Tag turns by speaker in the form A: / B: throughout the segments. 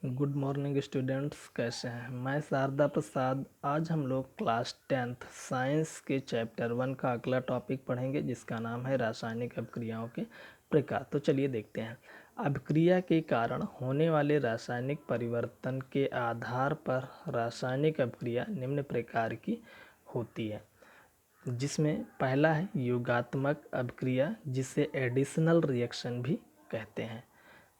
A: Good morning students, कैसे हैं। मैं शारदा प्रसाद। आज हम लोग क्लास 10th साइंस के चैप्टर 1 का अगला टॉपिक पढ़ेंगे, जिसका नाम है रासायनिक अभिक्रियाओं के प्रकार। तो चलिए देखते हैं। अभिक्रिया के कारण होने वाले रासायनिक परिवर्तन के आधार पर रासायनिक अभिक्रिया निम्न प्रकार की होती है, जिसमें पहला है योगात्मक अभिक्रिया, जिसे एडिशनल रिएक्शन भी कहते हैं।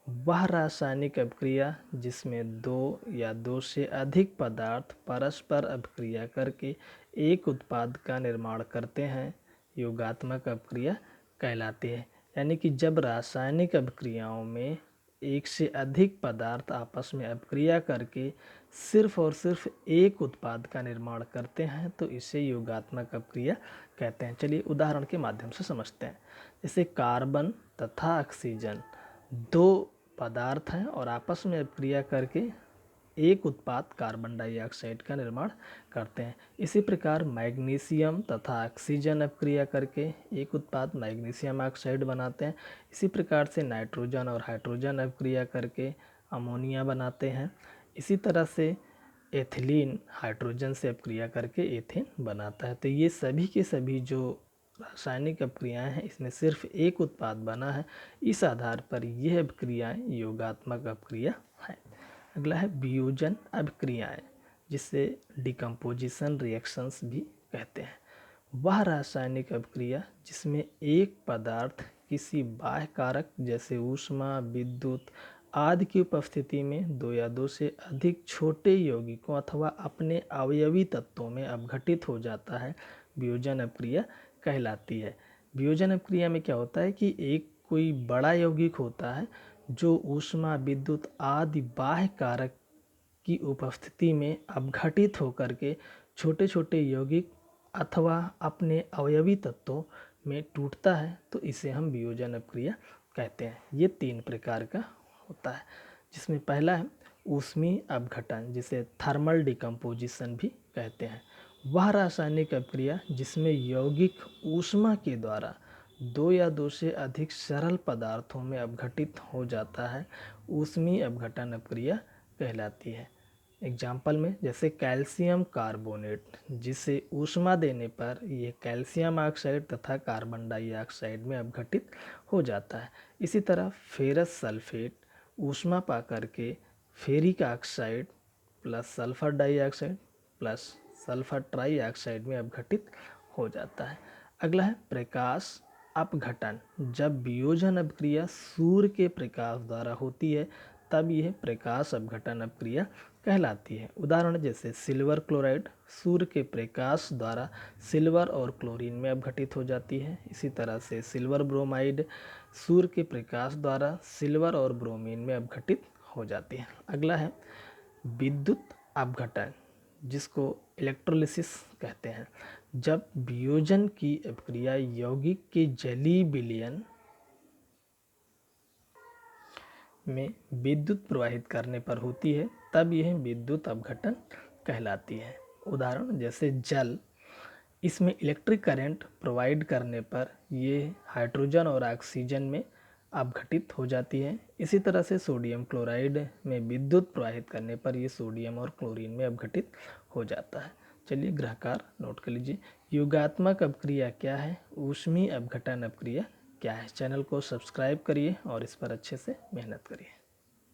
A: वह रासायनिक अभिक्रिया जिसमें दो या दो से अधिक पदार्थ परस्पर अभिक्रिया करके एक उत्पाद का निर्माण करते हैं, योगात्मक अभिक्रिया कहलाती है। यानी कि जब रासायनिक अभिक्रियाओं में एक से अधिक पदार्थ आपस में अभिक्रिया करके सिर्फ और सिर्फ एक उत्पाद का निर्माण करते हैं, तो इसे योगात्मक अभिक्रिया कहते हैं। चलिए उदाहरण के माध्यम से समझते हैं। जैसे कार्बन तथा ऑक्सीजन दो पदार्थ हैं और आपस में अभिक्रिया करके एक उत्पाद कार्बन डाइऑक्साइड का निर्माण करते हैं। इसी प्रकार मैग्नीशियम तथा ऑक्सीजन अभिक्रिया करके एक उत्पाद मैग्नीशियम ऑक्साइड बनाते हैं। इसी प्रकार से नाइट्रोजन और हाइड्रोजन अभिक्रिया करके अमोनिया बनाते हैं। इसी तरह से एथिलीन हाइड्रोजन से अभिक्रिया करके एथेन बनाता है। तो ये सभी के सभी जो रासायनिक अभिक्रियाएं हैं, इसमें सिर्फ एक उत्पाद बना है। इस आधार पर यह अभिक्रियाएं योगात्मक अभिक्रिया है। अगला है वियोजन अभिक्रियाएं, जिसे डिकम्पोजिशन रिएक्शंस भी कहते हैं। वह रासायनिक अभिक्रिया जिसमें एक पदार्थ किसी बाह्य कारक जैसे ऊष्मा, विद्युत आदि की उपस्थिति में दो या दो से अधिक छोटे यौगिकों अथवा अपने अवयवी तत्वों में अपघटित हो जाता है, वियोजन अभिक्रिया कहलाती है। वियोजन अभिक्रिया में क्या होता है कि एक कोई बड़ा यौगिक होता है जो ऊष्मा, विद्युत आदि बाह्य कारक की उपस्थिति में अपघटित होकर के छोटे छोटे यौगिक अथवा अपने अवयवी तत्वों में टूटता है, तो इसे हम वियोजन अभिक्रिया कहते हैं। ये तीन प्रकार का होता है, जिसमें पहला है ऊष्मीय अपघटन, जिसे थर्मल डिकम्पोजिशन भी कहते हैं। वह रासायनिक अभिक्रिया जिसमें यौगिक ऊष्मा के द्वारा दो या दो से अधिक सरल पदार्थों में अपघटित हो जाता है, ऊष्मीय अपघटन अभिक्रिया कहलाती है। एग्जाम्पल में जैसे कैल्शियम कार्बोनेट, जिसे ऊष्मा देने पर यह कैल्शियम ऑक्साइड तथा कार्बन डाइऑक्साइड में अपघटित हो जाता है। इसी तरह फेरस सल्फेट ऊष्मा पा करके ferric oxide plus sulphur dioxide plus sulphur trioxide में अपघटित हो जाता है। अगला है प्रकाश अपघटन। जब वियोजन अभिक्रिया सूर्य के प्रकाश द्वारा होती है, तब यह प्रकाश अपघटन अभिक्रिया कहलाती है। उदाहरण जैसे सिल्वर क्लोराइड सूर्य के प्रकाश द्वारा सिल्वर और क्लोरीन में अपघटित हो जाती है। इसी तरह से सिल्वर ब्रोमाइड सूर्य के प्रकाश द्वारा सिल्वर और ब्रोमीन में अपघटित हो जाती है। अगला है विद्युत अपघटन, जिसको इलेक्ट्रोलिसिस कहते हैं। जब वियोजन की अभिक्रिया यौगिक के जलीय विलयन में विद्युत प्रवाहित करने पर होती है, तब यह विद्युत अपघटन कहलाती है। उदाहरण जैसे जल, इसमें इलेक्ट्रिक करंट प्रोवाइड करने पर ये हाइड्रोजन और ऑक्सीजन में अपघटित हो जाती है। इसी तरह से सोडियम क्लोराइड में विद्युत प्रवाहित करने पर ये सोडियम और क्लोरीन में अपघटित हो जाता है। चलिए गृहकार नोट कर लीजिए। योगात्मक अभिक्रिया क्या है, ऊष्मीय अपघटन अभिक्रिया क्या है। चैनल को सब्सक्राइब करिए और इस पर अच्छे से मेहनत करिए।